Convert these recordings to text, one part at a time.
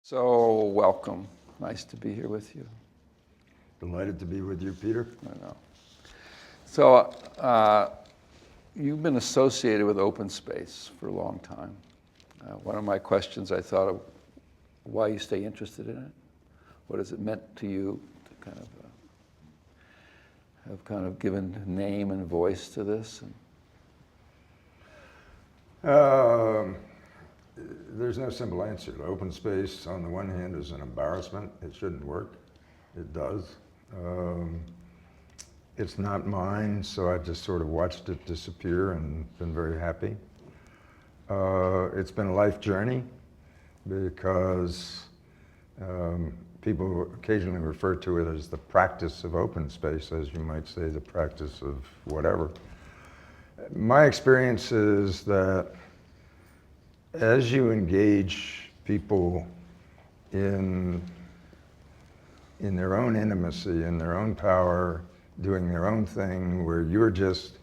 So welcome. Nice to be here with you. Delighted to be with you, Peter. I know. So you've been associated with open space for a long time. One of my questions I thought of, why you stay interested in it? What has it meant to you to have given name and voice to this? There's no simple answer. Open space, on the one hand, is an embarrassment. It shouldn't work. It does. It's not mine, so I've just sort of watched it disappear and been very happy. It's been a life journey because people occasionally refer to it as the practice of open space, as you might say, the practice of whatever. My experience is that as you engage people in their own intimacy, in their own power, doing their own thing, where you're just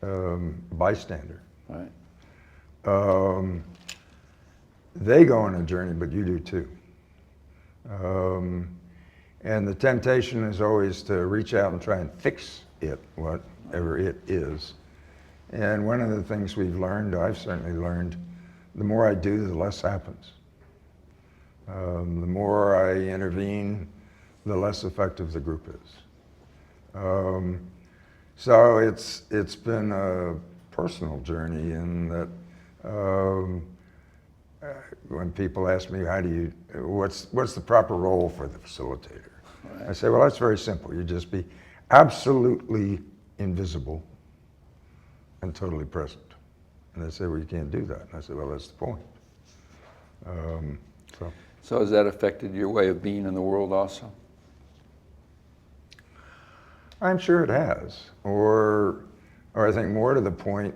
a bystander. Right. They go on a journey, but you do too. And the temptation is always to reach out and try and fix it, whatever it is. And one of the things we've learned, I've certainly learned, the more I do, the less happens. The more I intervene, the less effective the group is. So it's been a personal journey in that when people ask me, what's the proper role for the facilitator? Right. I say, well, that's very simple. You just be absolutely invisible and totally present. And they say, well, you can't do that. And I say, well, that's the point. So has that affected your way of being in the world also? I'm sure it has. Or I think more to the point,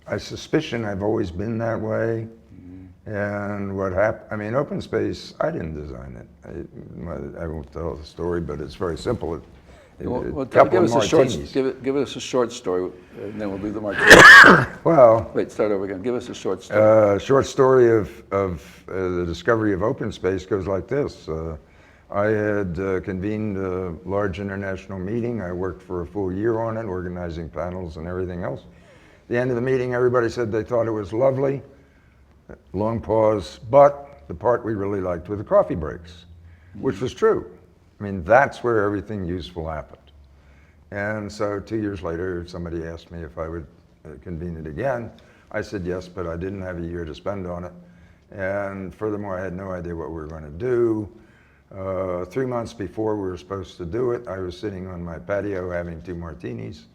I suspicion I've always been that way. Mm-hmm. And what happened, I mean, open space, I didn't design it. I won't tell the story, but it's very simple. Give us a short story, and then we'll do the martini. Well, wait, start over again. Give us a short story. Short story of the discovery of open space goes like this. I had convened a large international meeting. I worked for a full year on it, organizing panels and everything else. At the end of the meeting, everybody said they thought it was lovely. Long pause, but the part we really liked were the coffee breaks, which was true. I mean, that's where everything useful happened. And so 2 years later, somebody asked me if I would convene it again. I said yes, but I didn't have a year to spend on it. And furthermore, I had no idea what we were going to do. 3 months before we were supposed to do it, I was sitting on my patio having 2 martinis.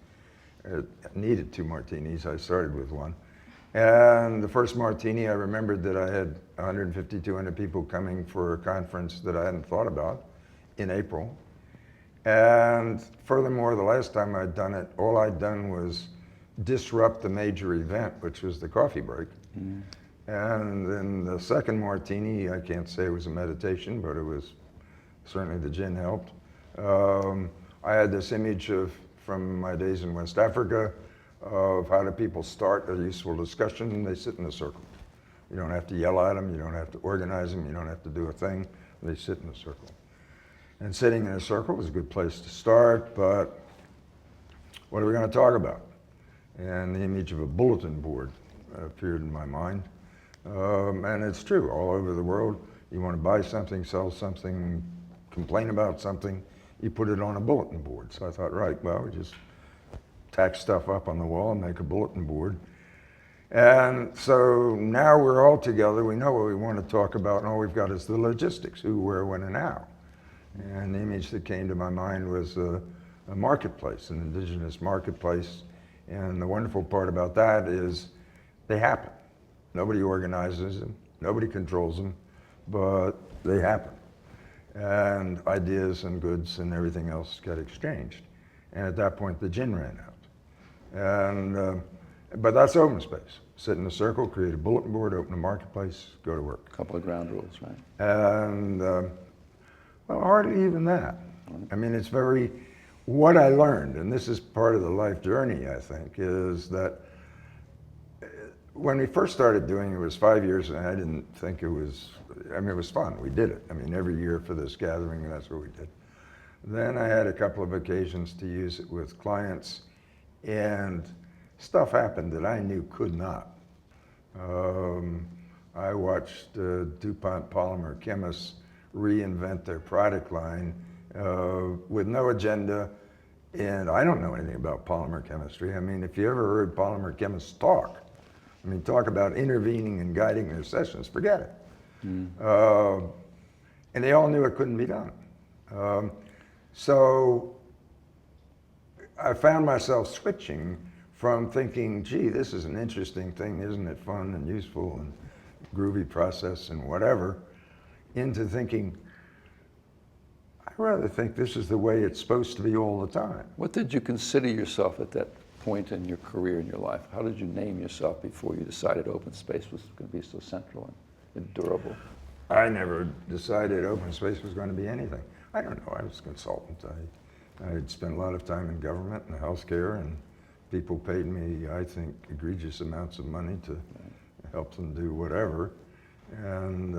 Needed 2 martinis. I started with one. And the first martini, I remembered that I had 150, 200 people coming for a conference that I hadn't thought about in April. And furthermore, the last time I'd done it, all I'd done was disrupt the major event, which was the coffee break. Mm. And then the second martini, I can't say it was a meditation, but it was certainly the gin helped. I had this image from my days in West Africa of how do people start a useful discussion. They sit in a circle. You don't have to yell at them, you don't have to organize them, you don't have to do a thing. They sit in a circle. And sitting in a circle was a good place to start, but what are we going to talk about? And the image of a bulletin board appeared in my mind. And it's true, all over the world, you want to buy something, sell something, complain about something, you put it on a bulletin board. So I thought, right, well, we just tack stuff up on the wall and make a bulletin board. And so now we're all together, we know what we want to talk about, and all we've got is the logistics, who, where, when, and how. And the image that came to my mind was a marketplace, an indigenous marketplace. And the wonderful part about that is they happen. Nobody organizes them, nobody controls them, but they happen. And ideas and goods and everything else get exchanged. And at that point, the gin ran out. And but that's open space. Sit in a circle, create a bulletin board, open a marketplace, go to work. A couple of ground rules, right? And well, hardly even that. I mean, it's what I learned, and this is part of the life journey, I think, is that when we first started doing it, it was 5 years, and I didn't think it was, I mean, it was fun. We did it. I mean, every year for this gathering, that's what we did. Then I had a couple of occasions to use it with clients, and stuff happened that I knew could not. I watched DuPont polymer chemists reinvent their product line with no agenda, and I don't know anything about polymer chemistry. I mean, if you ever heard polymer chemists talk, I mean, talk about intervening and guiding their sessions, forget it. And they all knew it couldn't be done. So I found myself switching from thinking, gee, this is an interesting thing, isn't it fun and useful and groovy process and whatever, into thinking, I rather think this is the way it's supposed to be all the time. What did you consider yourself at that point in your career, in your life? How did you name yourself before you decided open space was going to be so central and durable? I never decided open space was going to be anything. I don't know, I was a consultant. I had spent a lot of time in government and healthcare, and people paid me, I think, egregious amounts of money to help them do whatever. And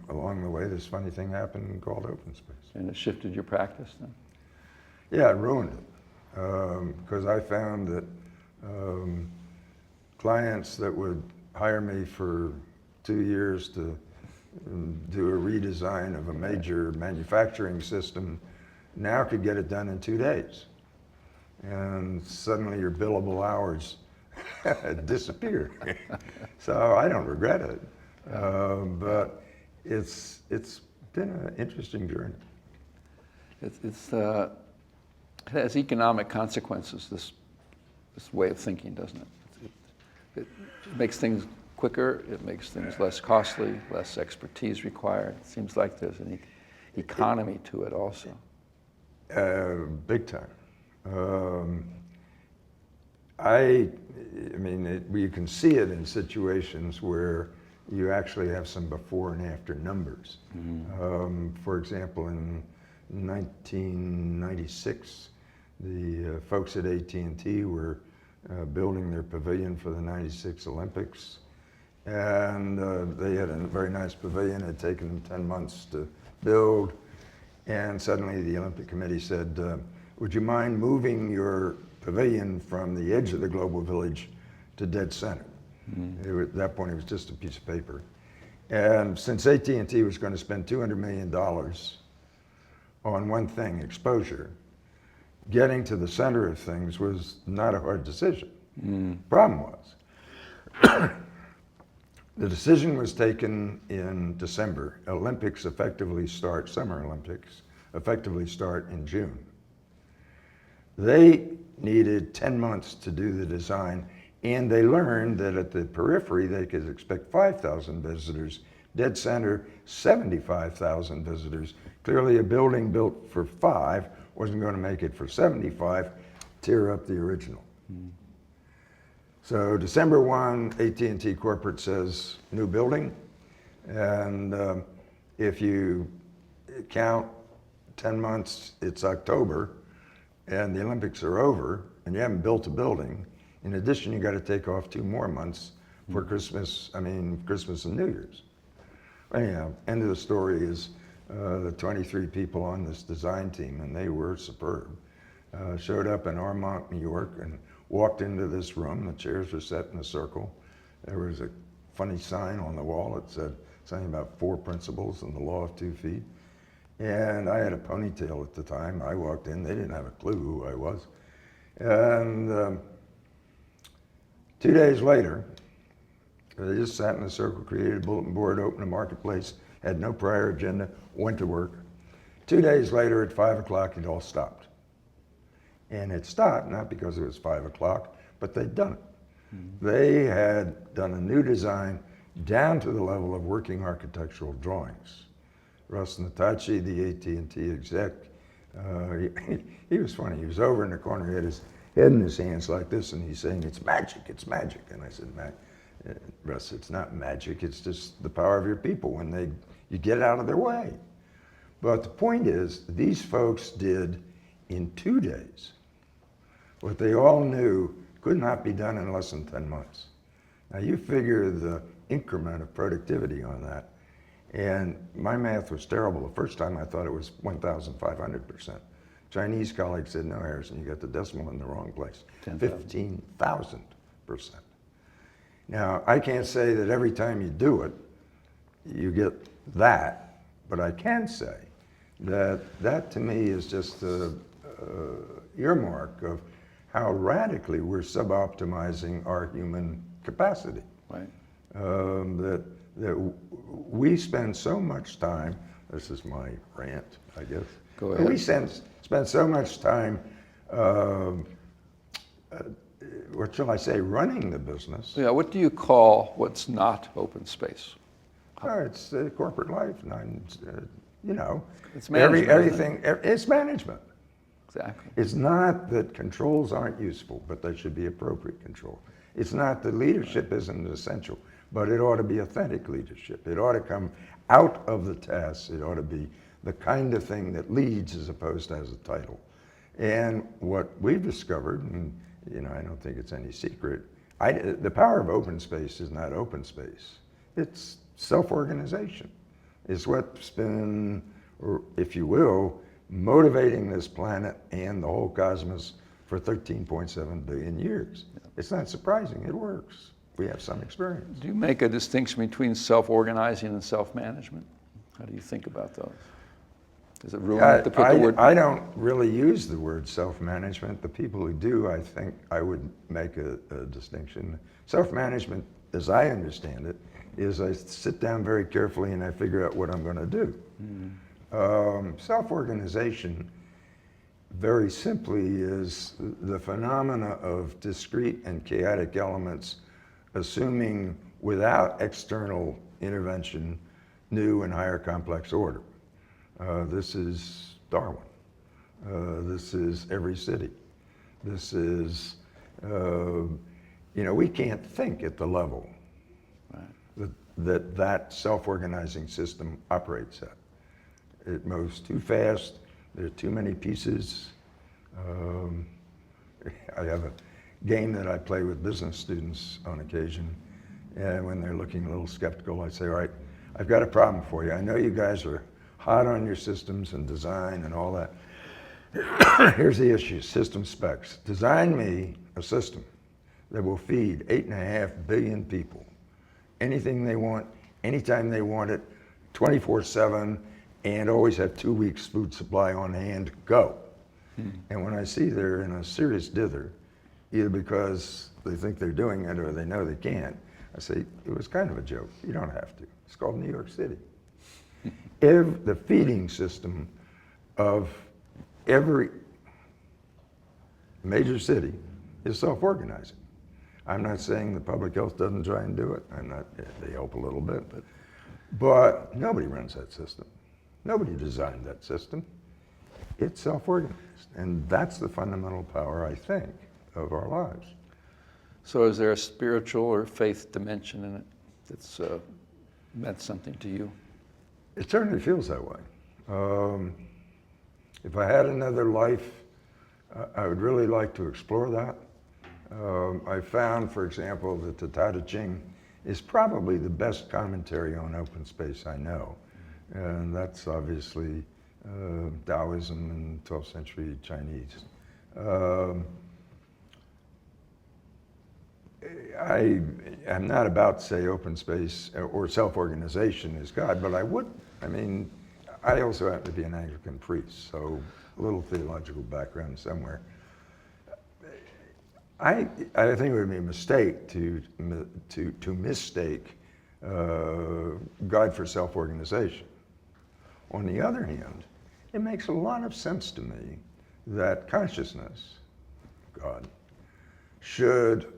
along the way, this funny thing happened called open space. And it shifted your practice then? Yeah, it ruined it. Because I found that clients that would hire me for 2 years to do a redesign of a major manufacturing system now could get it done in 2 days. And suddenly your billable hours disappear. So I don't regret it. But it's been an interesting journey. It has economic consequences, this way of thinking, doesn't it? It makes things quicker, it makes things less costly, less expertise required. It seems like there's an economy to it also. Big time. I mean, you can see it in situations where you actually have some before and after numbers. For example, in 1996, the folks at AT&T were building their pavilion for the 96 Olympics. And they had a very nice pavilion. It had taken them 10 months to build. And suddenly the Olympic Committee said, would you mind moving your pavilion from the edge of the global village to dead center? At that point, it was just a piece of paper. And since AT&T was going to spend $200 million on one thing, exposure, getting to the center of things was not a hard decision. Problem was, the decision was taken in December. Olympics effectively start, Summer Olympics, effectively start in June. They needed 10 months to do the design, and they learned that at the periphery they could expect 5,000 visitors, dead center 75,000 visitors. Clearly a building built for 5 wasn't going to make it for 75, tear up the original. So December 1, AT&T corporate says new building, and if you count 10 months, it's October, and the Olympics are over, and you haven't built a building. In addition, you got to take off 2 more months for Christmas and New Year's. Anyhow, end of the story is the 23 people on this design team, and they were superb, showed up in Armonk, New York, and walked into this room. The chairs were set in a circle. There was a funny sign on the wall that said something about 4 principles and the law of 2 feet. And I had a ponytail at the time. I walked in, they didn't have a clue who I was. And 2 days later, they just sat in a circle, created a bulletin board, opened a marketplace, had no prior agenda, went to work. 2 days later at 5 o'clock, it all stopped. And it stopped not because it was 5 o'clock, but they'd done it. They had done a new design down to the level of working architectural drawings. Russ Natachi, the AT&T exec, he was funny. He was over in the corner, he had his head in his hands like this, and he's saying, it's magic, it's magic. And I said, Russ, it's not magic, it's just the power of your people when you get out of their way. But the point is, these folks did in 2 days what they all knew could not be done in less than 10 months. Now you figure the increment of productivity on that, and my math was terrible. The first time I thought it was 1,500%. Chinese colleagues said, no, Harrison, you got the decimal in the wrong place. 15,000%. Now, I can't say that every time you do it, you get that, but I can say that that to me is just the earmark of how radically we're suboptimizing our human capacity. Right. That we spend so much time, this is my rant, I guess. Go ahead. We spend so much time, what shall I say, running the business. Yeah, what do you call what's not open space? It's corporate life, you know. It's management, everything, it's management. Exactly. It's not that controls aren't useful, but they should be appropriate control. It's not that leadership isn't essential, but it ought to be authentic leadership. It ought to come out of the tasks. It ought to be the kind of thing that leads as opposed to as a title. And what we've discovered, and you know, I don't think it's any secret, the power of open space is not open space. It's self-organization. It's what's been, or if you will, motivating this planet and the whole cosmos for 13.7 billion years. It's not surprising, it works. We have some experience. Do you make a distinction between self-organizing and self-management? How do you think about those? Is it ruined to put the word? I don't really use the word self-management. The people who do, I think I would make a distinction. Self-management, as I understand it, is I sit down very carefully and I figure out what I'm going to do. Self-organization, very simply, is the phenomena of discrete and chaotic elements assuming, without external intervention, new and higher complex order. This is Darwin. This is every city. This is, you know, we can't think at the level that self-organizing system operates at. It moves too fast. There are too many pieces. I have a game that I play with business students on occasion, and when they're looking a little skeptical, I say, all right, I've got a problem for you. I know you guys are hot on your systems and design and all that. Here's the issue, system specs. Design me a system that will feed 8.5 billion people anything they want, anytime they want it, 24/7, and always have 2 weeks food supply on hand, go. And when I see they're in a serious dither, either because they think they're doing it or they know they can't, I say, it was kind of a joke. You don't have to. It's called New York City. The feeding system of every major city is self-organizing. I'm not saying the public health doesn't try and do it. They help a little bit, but nobody runs that system. Nobody designed that system. It's self-organized, and that's the fundamental power, I think, of our lives. So is there a spiritual or faith dimension in it that's meant something to you? It certainly feels that way. If I had another life, I would really like to explore that. I found, for example, that the Tao Te Ching is probably the best commentary on open space I know. And that's obviously Taoism and 12th century Chinese. I'm not about to say open space or self-organization is God, but I also happen to be an Anglican priest, so a little theological background somewhere. I think it would be a mistake to mistake God for self-organization. On the other hand, it makes a lot of sense to me that consciousness, God, should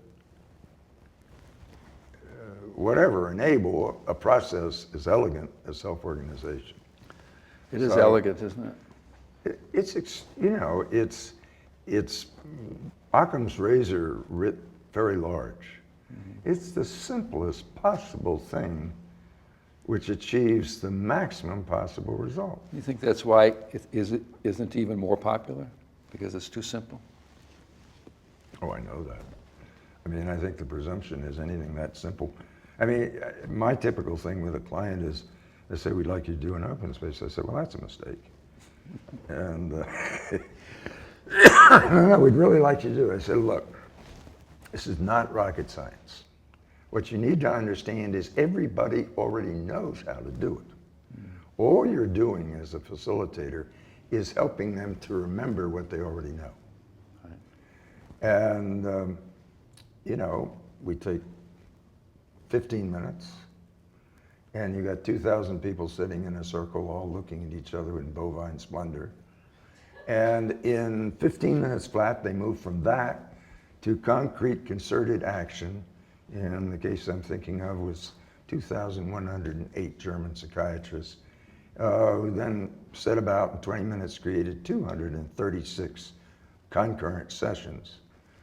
enable a process as elegant as self-organization. It is elegant, isn't it? It's Occam's razor writ very large. It's the simplest possible thing which achieves the maximum possible result. You think that's why it isn't even more popular? Because it's too simple? Oh, I know I mean, I think the presumption is anything that simple. I mean, my typical thing with a client is they say, we'd like you to do an open space. I said, well, that's a mistake. And no, we'd really like you to do it. I said, look, this is not rocket science. What you need to understand is everybody already knows how to do it. All you're doing as a facilitator is helping them to remember what they already know. And, you know, we take 15 minutes, and you got 2,000 people sitting in a circle all looking at each other in bovine splendor. And in 15 minutes flat, they move from that to concrete concerted action. In the case I'm thinking of was 2,108 German psychiatrists, who then set about in 20 minutes created 236 concurrent sessions,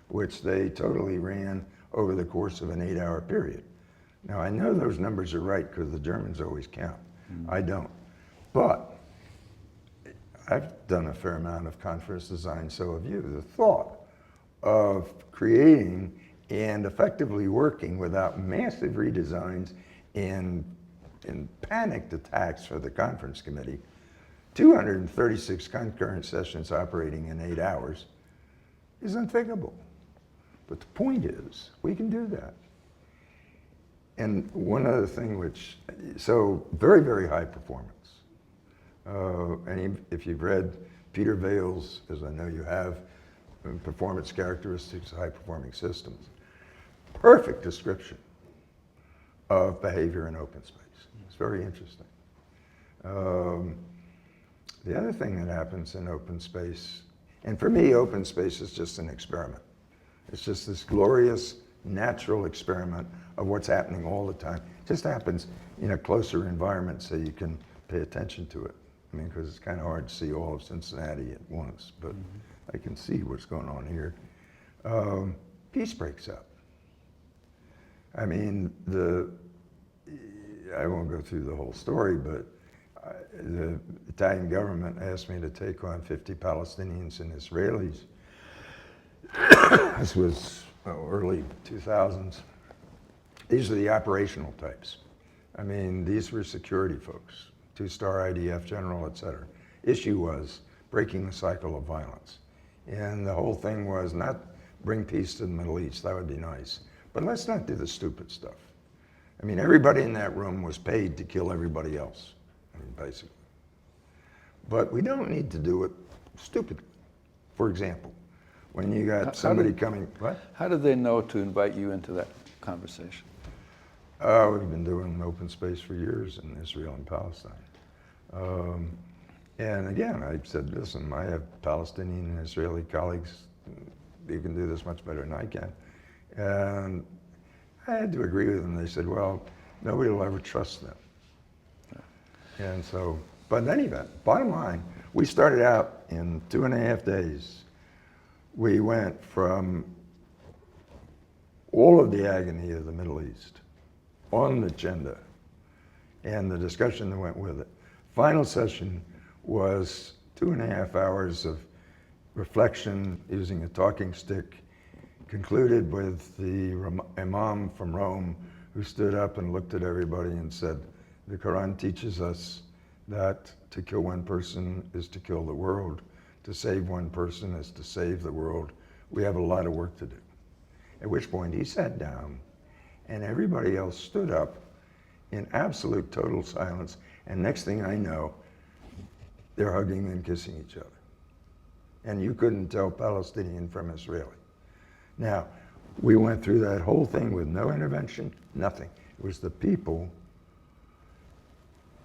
which they totally ran over the course of an 8-hour period. Now, I know those numbers are right because the Germans always count. I don't. But I've done a fair amount of conference design, so have you. The thought of creating and effectively working without massive redesigns and panicked attacks for the conference committee, 236 concurrent sessions operating in 8 hours is unthinkable. But the point is, we can do that. And one other thing which, so very, very high performance. And if you've read Peter Vale's, as I know you have, Performance Characteristics of High Performing Systems, perfect description of behavior in open space. It's very interesting. The other thing that happens in open space, and for me, open space is just an experiment. It's just this glorious, natural experiment of what's happening all the time. It just happens in a closer environment so you can pay attention to it. I mean, because it's kind of hard to see all of Cincinnati at once, but I can see what's going on here. Peace breaks out. I mean, I won't go through the whole story, but the Italian government asked me to take on 50 Palestinians and Israelis. This was early 2000s. These are the operational types. I mean, these were security folks, 2-star IDF general, et cetera. Issue was breaking the cycle of violence. And the whole thing was not bring peace to the Middle East, that would be nice. But let's not do the stupid stuff. I mean, everybody in that room was paid to kill everybody else, I mean, basically. But we don't need to do it stupidly. For example, when you got somebody coming, what? How did they know to invite you into that conversation? We've been doing open space for years in Israel and Palestine. And again, I said, listen, I have Palestinian and Israeli colleagues. You can do this much better than I can. And I had to agree with them. They said, well, nobody will ever trust them. And so, but in any event, bottom line, we started out in 2.5 days. We went from all of the agony of the Middle East on the agenda and the discussion that went with it. Final session was 2.5 hours of reflection using a talking stick, concluded with the Imam from Rome who stood up and looked at everybody and said, the Quran teaches us that to kill one person is to kill the world. To save one person is to save the world. We have a lot of work to do. At which point he sat down and everybody else stood up in absolute total silence. And next thing I know, they're hugging and kissing each other. And you couldn't tell Palestinian from Israeli. Now, we went through that whole thing with no intervention, nothing. It was the people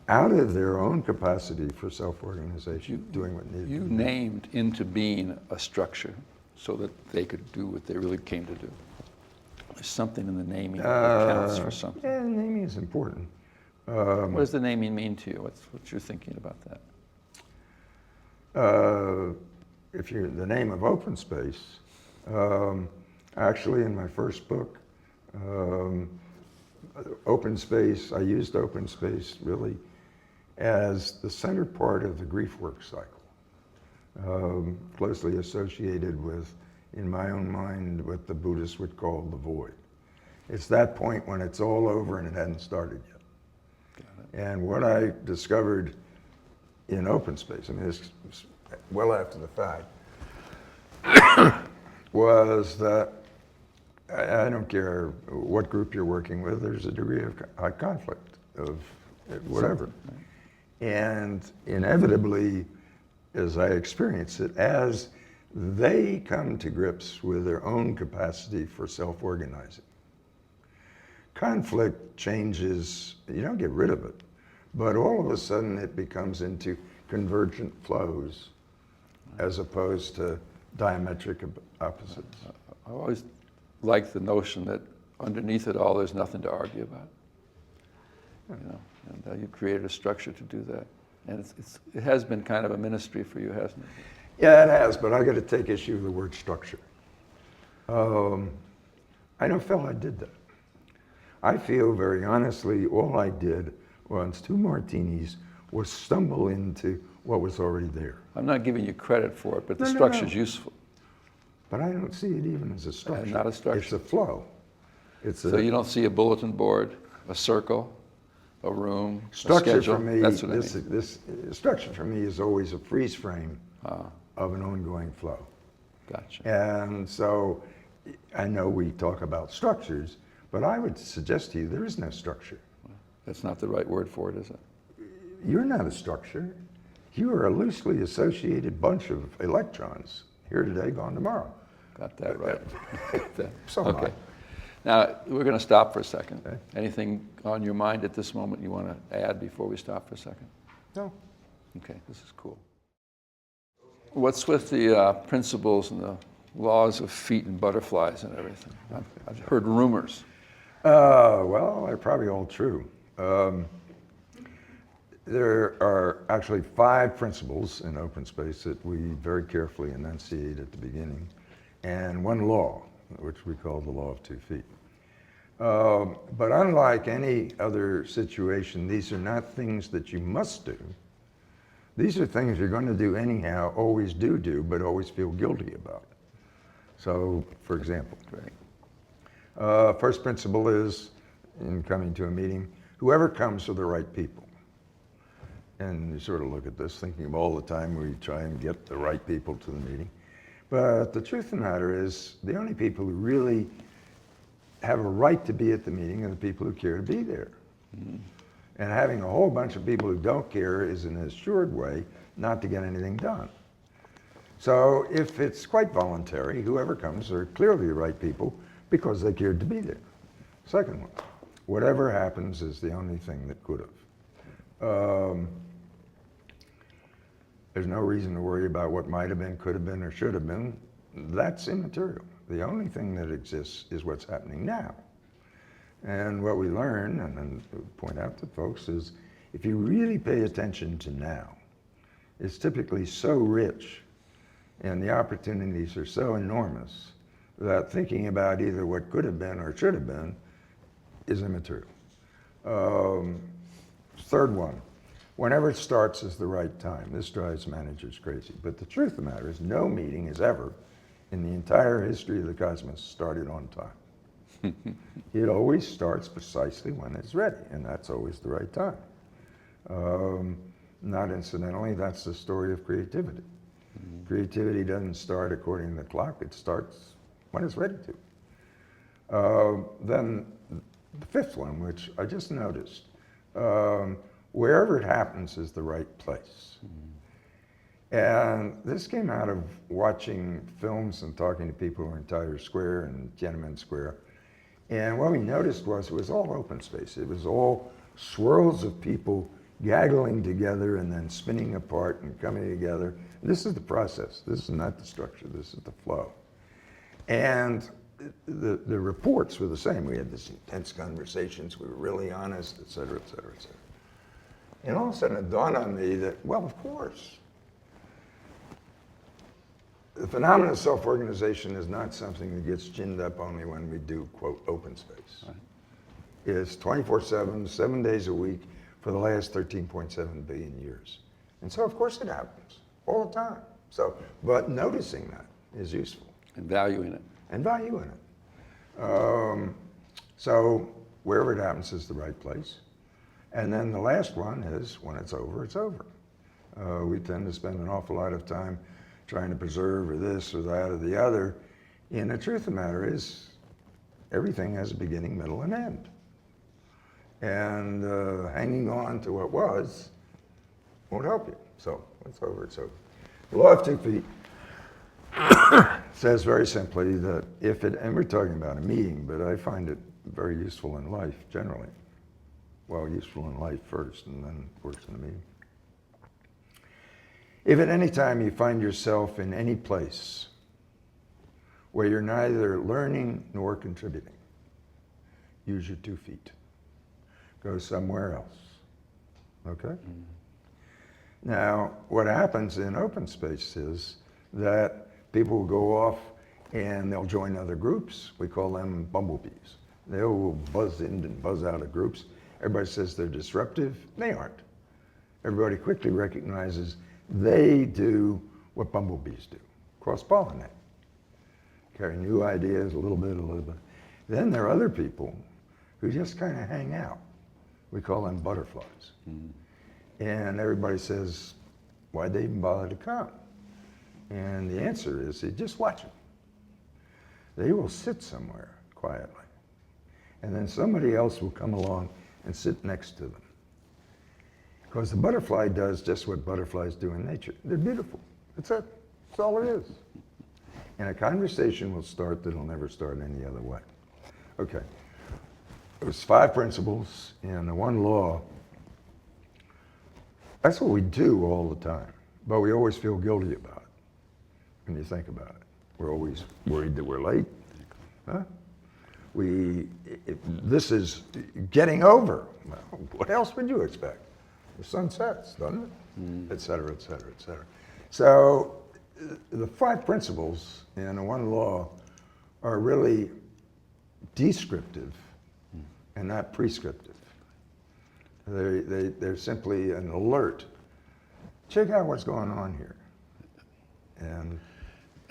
out of their own capacity for self-organization, doing what needed to be done. You named into being a structure so that they could do what they really came to do. There's something in the naming that counts for something. Yeah, naming is important. What does the naming mean to you? What's your thinking about that? If you're the name of open space, actually in my first book, open space, I used open space really as the center part of the grief work cycle, closely associated with in my own mind, what the Buddhists would call the void. It's that point when it's all over and it hadn't started yet. And what I discovered in open space, I mean, this was well after the fact, was that I don't care what group you're working with, there's a degree of high conflict of whatever. And inevitably, as I experience it, as they come to grips with their own capacity for self-organizing, conflict changes, you don't get rid of it, but all of a sudden it becomes into convergent flows as opposed to diametric opposites. I always like the notion that underneath it all, there's nothing to argue about. You know, and you created a structure to do that. And it has been kind of a ministry for you, hasn't it? Yeah, it has, but I got to take issue with the word structure. I don't feel I did that. I feel very honestly, all I did was 2 martinis was stumble into what was already there. I'm not giving you credit for it, but the No, no, structure's no. useful. But I don't see it even as a structure. Not a structure. It's a flow. It's So you don't see a bulletin board, a circle, a room, a structure schedule? for me. That's what I mean. This structure for me is always a freeze frame of an ongoing flow. Gotcha. And so I know we talk about structures, but I would suggest to you there is no structure. That's not the right word for it, is it? You're not a structure. You are a loosely associated bunch of electrons, here today, gone tomorrow. Got that right. So am I. Okay. Now, we're going to stop for a second. Okay. Anything on your mind at this moment you want to add before we stop for a second? No. Okay, this is cool. What's with the principles and the laws of feet and butterflies and everything? I've heard rumors. Well, they're probably all true. There are actually 5 principles in open space that we very carefully enunciate at the beginning, and 1 law, which we call the law of 2 feet. But unlike any other situation, these are not things that you must do. These are things you're going to do anyhow, always do, but always feel guilty about. So, for example, first principle is, in coming to a meeting, whoever comes are the right people. And you sort of look at this, thinking of all the time we try and get the right people to the meeting. But the truth of the matter is, the only people who really have a right to be at the meeting are the people who care to be there. Mm-hmm. And having a whole bunch of people who don't care is an assured way not to get anything done. So if it's quite voluntary, whoever comes are clearly the right people because they cared to be there. Second one, whatever happens is the only thing that could have. There's no reason to worry about what might have been, could have been, or should have been. That's immaterial. The only thing that exists is what's happening now. And what we learn, and then point out to folks, is if you really pay attention to now, it's typically so rich and the opportunities are so enormous that thinking about either what could have been or should have been is immaterial. Third one, whenever it starts is the right time. This drives managers crazy. But the truth of the matter is no meeting has ever, in the entire history of the cosmos, started on time. It always starts precisely when it's ready, and that's always the right time. Not incidentally, that's the story of creativity. Mm-hmm. Creativity doesn't start according to the clock, it starts when it's ready to. Then the fifth one, which I just noticed, wherever it happens is the right place. Mm-hmm. And this came out of watching films and talking to people in Tahrir Square and Tiananmen Square. And what we noticed was it was all open space. It was all swirls of people gaggling together and then spinning apart and coming together. This is the process. This is not the structure. This is the flow. And the reports were the same. We had this intense conversations. We were really honest, et cetera, et cetera, et cetera. And all of a sudden it dawned on me that, well, of course, the phenomenon of self-organization is not something that gets ginned up only when we do, quote, open space. Right. It's 24/7, 7 days a week for the last 13.7 billion years. And so, of course, it happens all the time. So, but noticing that is useful. And value in it. And value in it. So wherever it happens is the right place. And then the last one is when it's over, it's over. We tend to spend an awful lot of time trying to preserve or this or that or the other. And the truth of the matter is everything has a beginning, middle, and end. And hanging on to what was won't help you. So it's over, it's over. The law of 2 feet says very simply that if it, and we're talking about a meeting, but I find it very useful in life generally. Well, useful in life first and then works in the meeting. If at any time you find yourself in any place where you're neither learning nor contributing, use your 2 feet. Go somewhere else. Okay? Mm-hmm. Now, what happens in open space is that people will go off and they'll join other groups. We call them bumblebees. They will buzz in and buzz out of groups. Everybody says they're disruptive. They aren't. Everybody quickly recognizes they do what bumblebees do, cross-pollinate. Carry new ideas, a little bit. Then there are other people who just kind of hang out. We call them butterflies. Mm-hmm. And everybody says, why'd they even bother to come? And the answer is, you just watch them. They will sit somewhere quietly. And then somebody else will come along and sit next to them. Because the butterfly does just what butterflies do in nature. They're beautiful. That's it. That's all it is. And a conversation will start that'll never start any other way. Okay. There's 5 principles and the 1 law. That's what we do all the time. But we always feel guilty about it when you think about it. We're always worried that we're late. Huh? This is getting over. Well, what else would you expect? The sun sets, doesn't it? Et cetera, et cetera, et cetera. So the 5 principles and the 1 law are really descriptive and not prescriptive. They're simply an alert. Check out what's going on here. And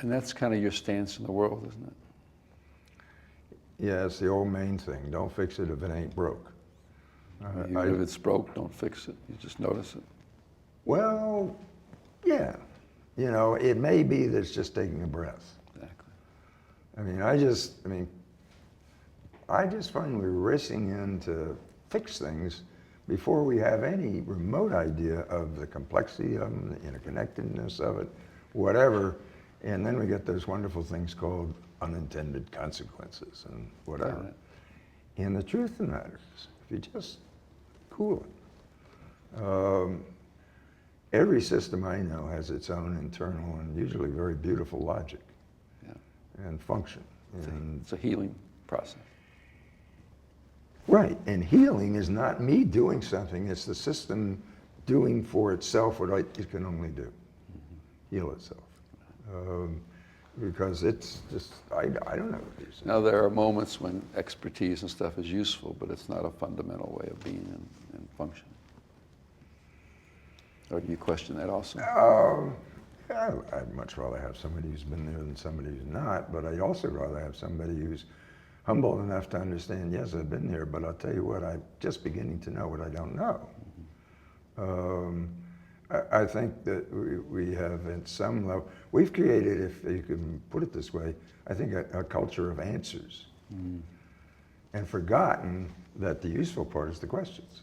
that's kind of your stance in the world, isn't it? Yeah, it's the old main thing. Don't fix it if it ain't broke. If it's broke, don't fix it. You just notice it. Well, yeah. You know, it may be that it's just taking a breath. Exactly. I just find we're racing in to fix things before we have any remote idea of the complexity of them, the interconnectedness of it, whatever. And then we get those wonderful things called unintended consequences and whatever. Yeah. And the truth of the matter is, if you just cool it, every system I know has its own internal and usually very beautiful logic and function. It's a healing process. Right, and healing is not me doing something, it's the system doing for itself what it can only do, heal itself. Because it's just, I don't know what these. Now there are moments when expertise and stuff is useful, but it's not a fundamental way of being and functioning. Or do you question that also? I'd much rather have somebody who's been there than somebody who's not, but I'd also rather have somebody who's humble enough to understand, yes, I've been there, but I'll tell you what, I'm just beginning to know what I don't know. I think that we have at some level, we've created, if you can put it this way, I think a culture of answers. And forgotten that the useful part is the questions.